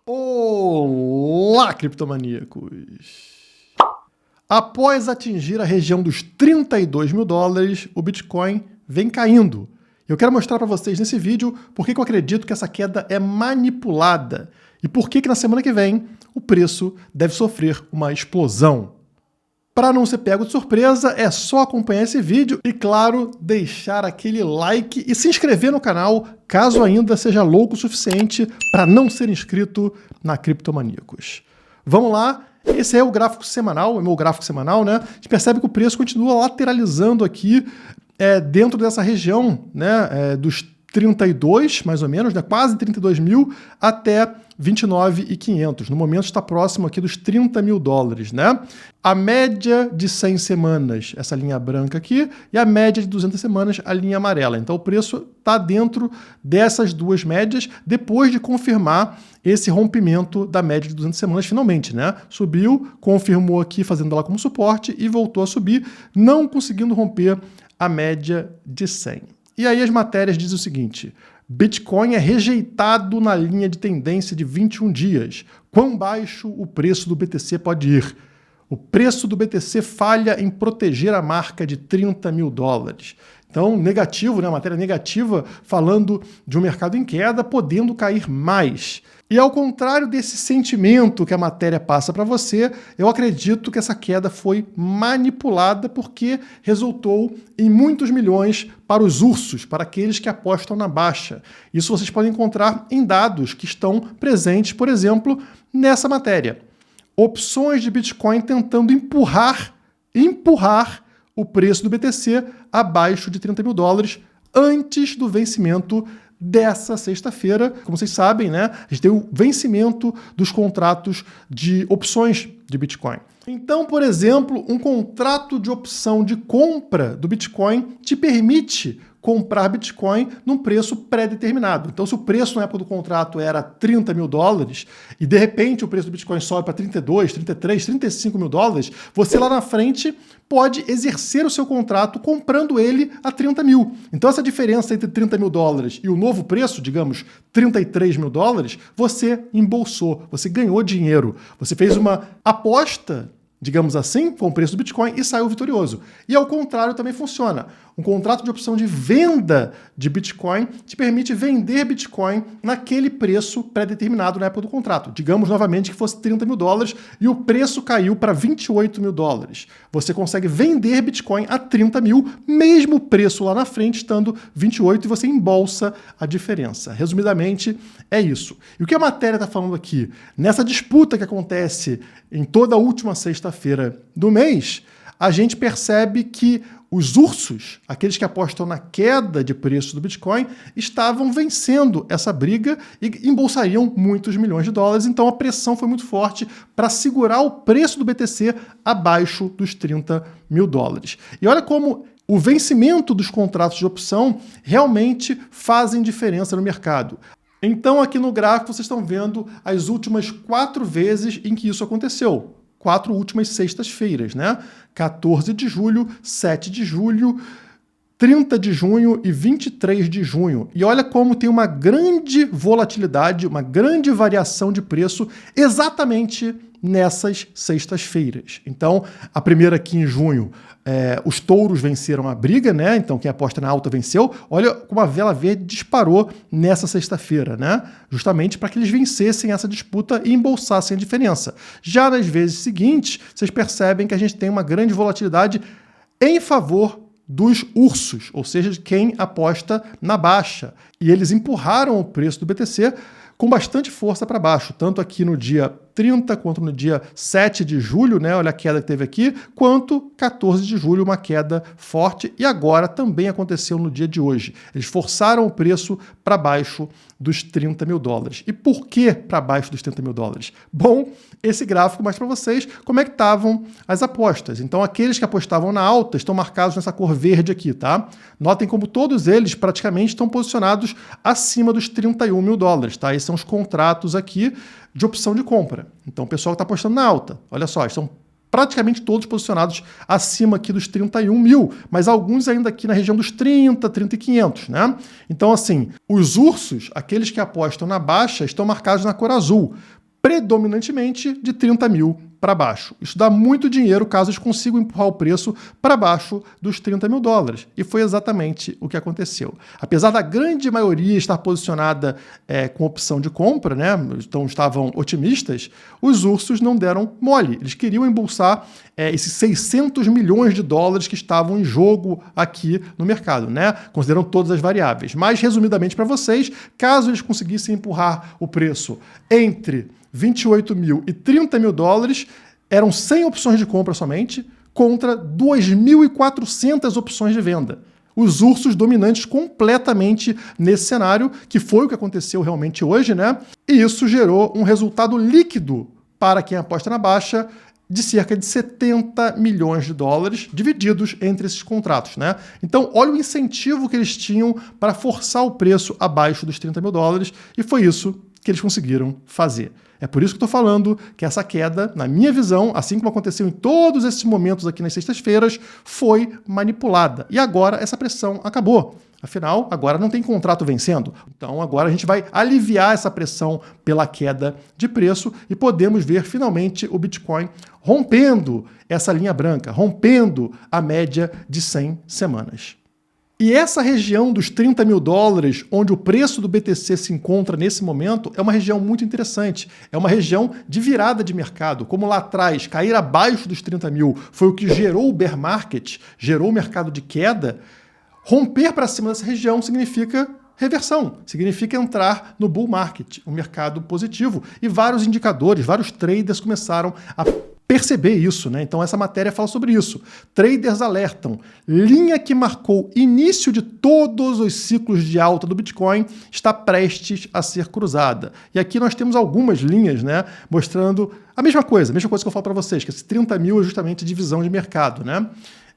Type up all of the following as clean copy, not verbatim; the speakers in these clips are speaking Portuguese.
Olá, criptomaníacos! Após atingir a região dos 32 mil dólares, o Bitcoin vem caindo. Eu quero mostrar para vocês nesse vídeo por que eu acredito que essa queda é manipulada e por que na semana que vem o preço deve sofrer uma explosão. Para não ser pego de surpresa, é só acompanhar esse vídeo e, claro, deixar aquele like e se inscrever no canal, caso ainda seja louco o suficiente para não ser inscrito na Criptomaníacos. Vamos lá, esse é o gráfico semanal, é o meu gráfico semanal, né? A gente percebe que o preço continua lateralizando aqui dentro dessa região, né, dos 32, mais ou menos, né, quase 32 mil, até 29.500. No momento está próximo aqui dos 30 mil dólares, né? A média de 100 semanas, essa linha branca aqui, e a média de 200 semanas, a linha amarela. Então o preço está dentro dessas duas médias, depois de confirmar esse rompimento da média de 200 semanas finalmente, né? Subiu, confirmou aqui, fazendo ela como suporte, e voltou a subir, não conseguindo romper a média de 100. E aí as matérias dizem o seguinte: Bitcoin é rejeitado na linha de tendência de 21 dias. Quão baixo o preço do BTC pode ir? O preço do BTC falha em proteger a marca de 30 mil dólares. Então, negativo, né? Matéria negativa, falando de um mercado em queda, podendo cair mais. E ao contrário desse sentimento que a matéria passa para você, eu acredito que essa queda foi manipulada porque resultou em muitos milhões para os ursos, para aqueles que apostam na baixa. Isso vocês podem encontrar em dados que estão presentes, por exemplo, nessa matéria. Opções de Bitcoin tentando empurrar o preço do BTC abaixo de 30 mil dólares antes do vencimento dessa sexta-feira. Como vocês sabem, né, a gente tem o vencimento dos contratos de opções de Bitcoin. Então, por exemplo, um contrato de opção de compra do Bitcoin te permite comprar Bitcoin num preço pré-determinado. Então, se o preço na época do contrato era 30 mil dólares e de repente o preço do Bitcoin sobe para 32, 33, 35 mil dólares, você lá na frente pode exercer o seu contrato comprando ele a 30 mil. Então, essa diferença entre 30 mil dólares e o novo preço, digamos, 33 mil dólares, você embolsou, você ganhou dinheiro. Você fez uma aposta, digamos assim, com o preço do Bitcoin e saiu vitorioso. E ao contrário também funciona. Um contrato de opção de venda de Bitcoin te permite vender Bitcoin naquele preço pré-determinado na época do contrato. Digamos novamente que fosse 30 mil dólares e o preço caiu para 28 mil dólares. Você consegue vender Bitcoin a 30 mil, mesmo o preço lá na frente estando 28 e você embolsa a diferença. Resumidamente, é isso. E o que a matéria está falando aqui? Nessa disputa que acontece em toda a última sexta-feira do mês, a gente percebe que os ursos, aqueles que apostam na queda de preço do Bitcoin, estavam vencendo essa briga e embolsariam muitos milhões de dólares. Então a pressão foi muito forte para segurar o preço do BTC abaixo dos 30 mil dólares. E olha como o vencimento dos contratos de opção realmente fazem diferença no mercado. Então aqui no gráfico vocês estão vendo as últimas 4 vezes em que isso aconteceu. 4 últimas sextas-feiras, né? 14 de julho, 7 de julho, 30 de junho e 23 de junho. E olha como tem uma grande volatilidade, uma grande variação de preço exatamente nessas sextas-feiras. Então, a primeira aqui em junho, os touros venceram a briga, né? Então, quem aposta na alta venceu. Olha como a vela verde disparou nessa sexta-feira, né? Justamente para que eles vencessem essa disputa e embolsassem a diferença. Já nas vezes seguintes, vocês percebem que a gente tem uma grande volatilidade em favor dos ursos, ou seja, de quem aposta na baixa. E eles empurraram o preço do BTC com bastante força para baixo, tanto aqui no dia 30, quanto no dia 7 de julho, né? Olha a queda que teve aqui, quanto 14 de julho, uma queda forte, e agora também aconteceu no dia de hoje. Eles forçaram o preço para baixo dos 30 mil dólares. E por que para baixo dos 30 mil dólares? Bom, esse gráfico mostra para vocês como é que estavam as apostas. Então, aqueles que apostavam na alta estão marcados nessa cor verde aqui, tá? Notem como todos eles praticamente estão posicionados acima dos 31 mil dólares, tá? Esses são os contratos aqui de opção de compra. Então, o pessoal que está apostando na alta, olha só, estão praticamente todos posicionados acima aqui dos 31 mil, mas alguns ainda aqui na região dos 30, 30 e 500, né? Então, assim, os ursos, aqueles que apostam na baixa, estão marcados na cor azul. predominantemente de 30 mil para baixo. Isso dá muito dinheiro caso eles consigam empurrar o preço para baixo dos 30 mil dólares. E foi exatamente o que aconteceu. Apesar da grande maioria estar posicionada com opção de compra, né, então estavam otimistas, os ursos não deram mole. Eles queriam embolsar esses 600 milhões de dólares que estavam em jogo aqui no mercado, né, considerando todas as variáveis. Mas, resumidamente para vocês, caso eles conseguissem empurrar o preço entre 28 mil e 30 mil dólares, eram 100 opções de compra somente, contra 2.400 opções de venda. Os ursos dominantes completamente nesse cenário, que foi o que aconteceu realmente hoje, né? E isso gerou um resultado líquido para quem aposta na baixa de cerca de 70 milhões de dólares divididos entre esses contratos, né? Então, olha o incentivo que eles tinham para forçar o preço abaixo dos 30 mil dólares, e foi isso que eles conseguiram fazer. É por isso que estou falando que essa queda, na minha visão, assim como aconteceu em todos esses momentos aqui nas sextas-feiras, foi manipulada. E agora essa pressão acabou. Afinal, agora não tem contrato vencendo. Então agora a gente vai aliviar essa pressão pela queda de preço e podemos ver finalmente o Bitcoin rompendo essa linha branca, rompendo a média de 100 semanas. E essa região dos 30 mil dólares, onde o preço do BTC se encontra nesse momento, é uma região muito interessante. É uma região de virada de mercado. Como lá atrás, cair abaixo dos 30 mil foi o que gerou o bear market, gerou o mercado de queda, romper para cima dessa região significa reversão, significa entrar no bull market, um mercado positivo. E vários indicadores, vários traders começaram a perceber isso, né? Então essa matéria fala sobre isso. Traders alertam, linha que marcou início de todos os ciclos de alta do Bitcoin está prestes a ser cruzada. E aqui nós temos algumas linhas, né, mostrando a mesma coisa que eu falo para vocês, que esse 30 mil é justamente divisão de mercado, né?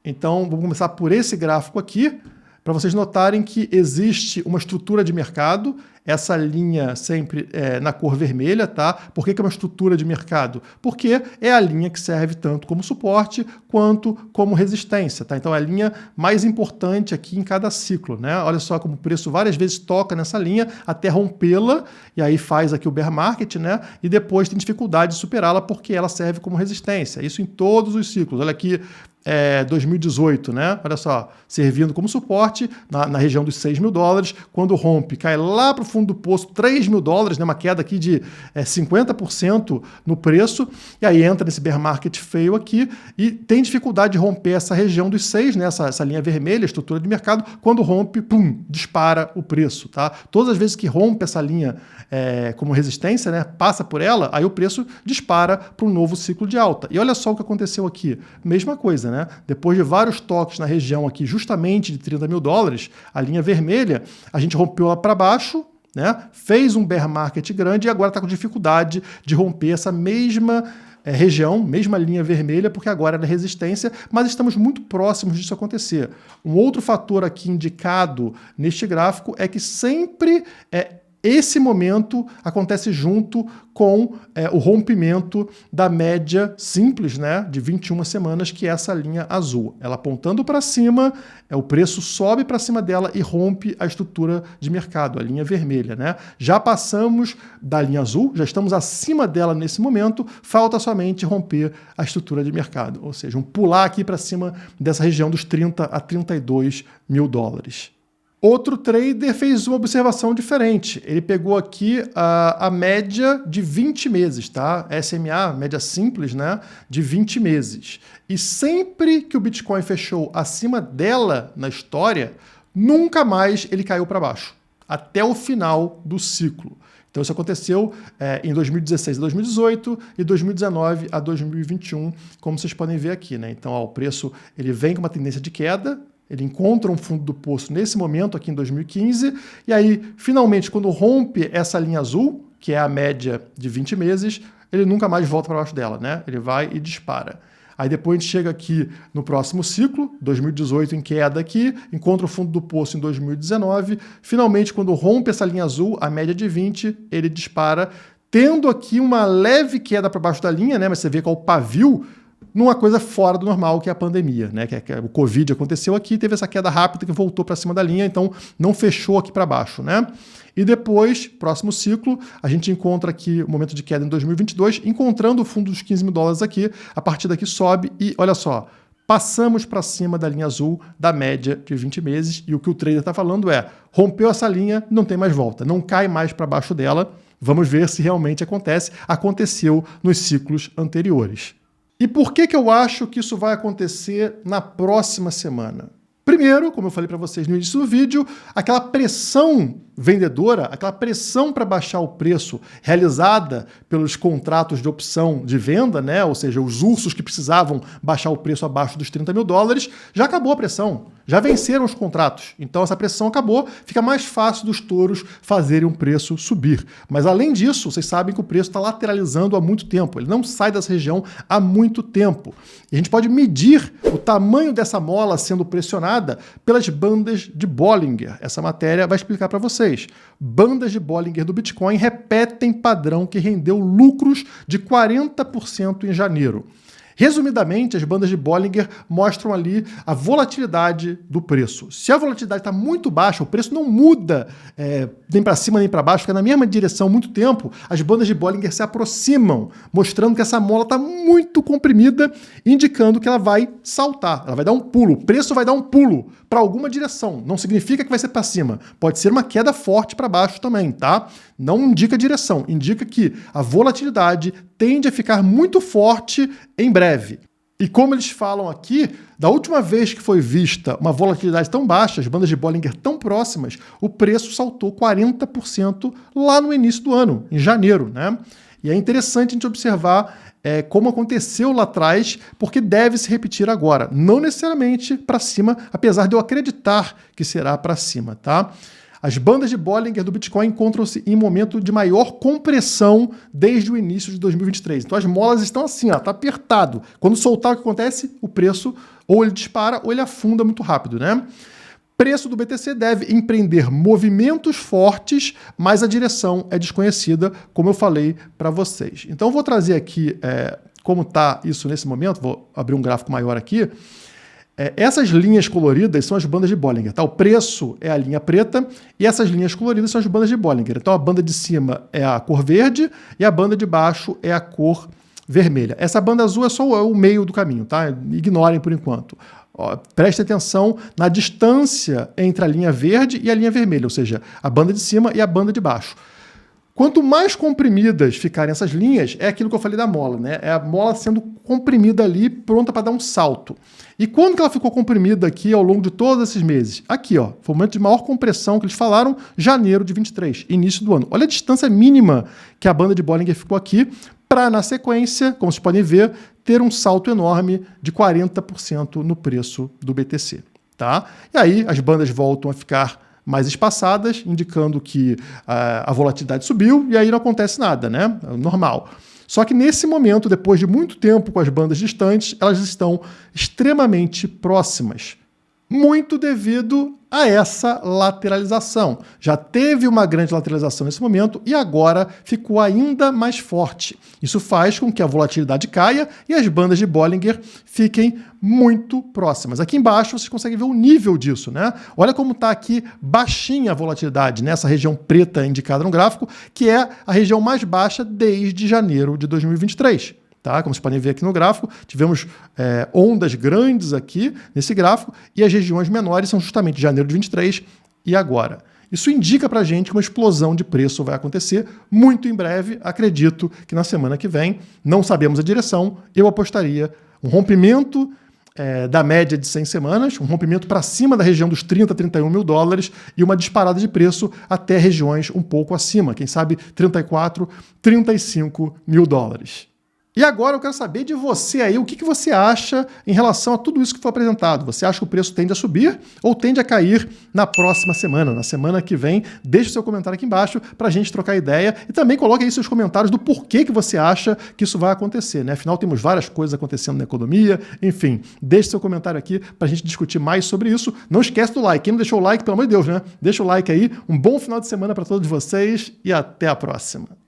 Então vamos começar por esse gráfico aqui, para vocês notarem que existe uma estrutura de mercado, essa linha sempre na cor vermelha, tá? Por que é uma estrutura de mercado? Porque é a linha que serve tanto como suporte quanto como resistência, tá? Então é a linha mais importante aqui em cada ciclo, né? Olha só como o preço várias vezes toca nessa linha até rompê-la, e aí faz aqui o bear market, né? E depois tem dificuldade de superá-la porque ela serve como resistência. Isso em todos os ciclos. Olha aqui, 2018, né? Olha só, servindo como suporte na região dos 6 mil dólares, quando rompe, cai lá para o fundo do poço, 3 mil dólares, né? Uma queda aqui de 50% no preço, e aí entra nesse bear market feio aqui, e tem dificuldade de romper essa região dos 6, né? Essa linha vermelha, estrutura de mercado, quando rompe, pum, dispara o preço, tá? Todas as vezes que rompe essa linha como resistência, né? Passa por ela, aí o preço dispara para um novo ciclo de alta. E olha só o que aconteceu aqui, mesma coisa, né? Depois de vários toques na região aqui, justamente de 30 mil dólares, a linha vermelha, a gente rompeu lá para baixo, né? Fez um bear market grande e agora está com dificuldade de romper essa mesma região, mesma linha vermelha, porque agora é resistência, mas estamos muito próximos disso acontecer. Um outro fator aqui indicado neste gráfico é que sempre esse momento acontece junto com o rompimento da média simples, né, de 21 semanas, que é essa linha azul. Ela apontando para cima, o preço sobe para cima dela e rompe a estrutura de mercado, a linha vermelha, né? Já passamos da linha azul, já estamos acima dela nesse momento, falta somente romper a estrutura de mercado, ou seja, um pular aqui para cima dessa região dos 30 a 32 mil dólares. Outro trader fez uma observação diferente. Ele pegou aqui a média de 20 meses, tá? SMA, média simples, né? De 20 meses. E sempre que o Bitcoin fechou acima dela na história, nunca mais ele caiu para baixo, até o final do ciclo. Então isso aconteceu em 2016 a 2018 e 2019 a 2021, como vocês podem ver aqui, né? Então o preço ele vem com uma tendência de queda, ele encontra um fundo do poço nesse momento aqui em 2015, e aí, finalmente, quando rompe essa linha azul, que é a média de 20 meses, ele nunca mais volta para baixo dela, né? Ele vai e dispara. Aí depois a gente chega aqui no próximo ciclo, 2018 em queda aqui, encontra o fundo do poço em 2019, finalmente, quando rompe essa linha azul, a média de 20, ele dispara, tendo aqui uma leve queda para baixo da linha, né? Mas você vê que é o pavio numa coisa fora do normal, que é a pandemia, né? Que o Covid aconteceu aqui, teve essa queda rápida que voltou para cima da linha, então não fechou aqui para baixo, né? E depois, próximo ciclo, a gente encontra aqui o momento de queda em 2022, encontrando o fundo dos 15 mil dólares aqui, a partir daqui sobe e, olha só, passamos para cima da linha azul da média de 20 meses e o que o trader está falando é, rompeu essa linha, não tem mais volta, não cai mais para baixo dela, vamos ver se realmente acontece, aconteceu nos ciclos anteriores. E por que eu acho que isso vai acontecer na próxima semana? Primeiro, como eu falei para vocês no início do vídeo, aquela pressão vendedora, aquela pressão para baixar o preço realizada pelos contratos de opção de venda, né? Ou seja, os ursos que precisavam baixar o preço abaixo dos 30 mil dólares, já acabou a pressão, já venceram os contratos. Então essa pressão acabou, fica mais fácil dos touros fazerem um preço subir. Mas além disso, vocês sabem que o preço está lateralizando há muito tempo, ele não sai dessa região há muito tempo. E a gente pode medir o tamanho dessa mola sendo pressionada pelas bandas de Bollinger. Essa matéria vai explicar para vocês. Bandas de Bollinger do Bitcoin repetem padrão que rendeu lucros de 40% em janeiro. Resumidamente, as bandas de Bollinger mostram ali a volatilidade do preço. Se a volatilidade está muito baixa, o preço não muda nem para cima nem para baixo, fica na mesma direção há muito tempo, as bandas de Bollinger se aproximam, mostrando que essa mola está muito comprimida, indicando que ela vai saltar, ela vai dar um pulo, o preço vai dar um pulo para alguma direção. Não significa que vai ser para cima, pode ser uma queda forte para baixo também, tá? Não indica direção, indica que a volatilidade tende a ficar muito forte em breve. E como eles falam aqui, da última vez que foi vista uma volatilidade tão baixa, as bandas de Bollinger tão próximas, o preço saltou 40% lá no início do ano, em janeiro, né? E é interessante a gente observar como aconteceu lá atrás, porque deve se repetir agora. Não necessariamente para cima, apesar de eu acreditar que será para cima, tá? As bandas de Bollinger do Bitcoin encontram-se em momento de maior compressão desde o início de 2023. Então as molas estão assim, ó, tá apertado. Quando soltar, o que acontece? O preço ou ele dispara ou ele afunda muito rápido, né? Preço do BTC deve empreender movimentos fortes, mas a direção é desconhecida, como eu falei para vocês. Então eu vou trazer aqui como está isso nesse momento, vou abrir um gráfico maior aqui. Essas linhas coloridas são as bandas de Bollinger, tá? O preço é a linha preta e essas linhas coloridas são as bandas de Bollinger. Então a banda de cima é a cor verde e a banda de baixo é a cor vermelha. Essa banda azul é só o meio do caminho, tá? Ignorem por enquanto. Ó, preste atenção na distância entre a linha verde e a linha vermelha, ou seja, a banda de cima e a banda de baixo. Quanto mais comprimidas ficarem essas linhas, é aquilo que eu falei da mola, né? É a mola sendo comprimida ali, pronta para dar um salto. E quando que ela ficou comprimida aqui ao longo de todos esses meses? Aqui, ó, foi o momento de maior compressão que eles falaram, janeiro de 23, início do ano. Olha a distância mínima que a banda de Bollinger ficou aqui, para, na sequência, como vocês podem ver, ter um salto enorme de 40% no preço do BTC, tá? E aí as bandas voltam a ficar mais espaçadas, indicando que a volatilidade subiu e aí não acontece nada, né? Normal. Só que nesse momento, depois de muito tempo com as bandas distantes, elas estão extremamente próximas. Muito devido a essa lateralização. Já teve uma grande lateralização nesse momento e agora ficou ainda mais forte. Isso faz com que a volatilidade caia e as bandas de Bollinger fiquem muito próximas. Aqui embaixo vocês conseguem ver o nível disso, né? Olha como está aqui baixinha a volatilidade nessa região preta indicada no gráfico, que é a região mais baixa desde janeiro de 2023. Tá? Como vocês podem ver aqui no gráfico, tivemos ondas grandes aqui nesse gráfico e as regiões menores são justamente janeiro de 23 e agora. Isso indica para a gente que uma explosão de preço vai acontecer muito em breve, acredito que na semana que vem, não sabemos a direção, eu apostaria um rompimento da média de 100 semanas, um rompimento para cima da região dos 30, 31 mil dólares e uma disparada de preço até regiões um pouco acima, quem sabe 34, 35 mil dólares. E agora eu quero saber de você aí, o que você acha em relação a tudo isso que foi apresentado? Você acha que o preço tende a subir ou tende a cair na próxima semana, na semana que vem? Deixe o seu comentário aqui embaixo para a gente trocar ideia e também coloque aí seus comentários do porquê que você acha que isso vai acontecer, né? Afinal, temos várias coisas acontecendo na economia, enfim. Deixe seu comentário aqui para a gente discutir mais sobre isso. Não esquece do like. Quem não deixou o like, pelo amor de Deus, né? Deixa o like aí. Um bom final de semana para todos vocês e até a próxima.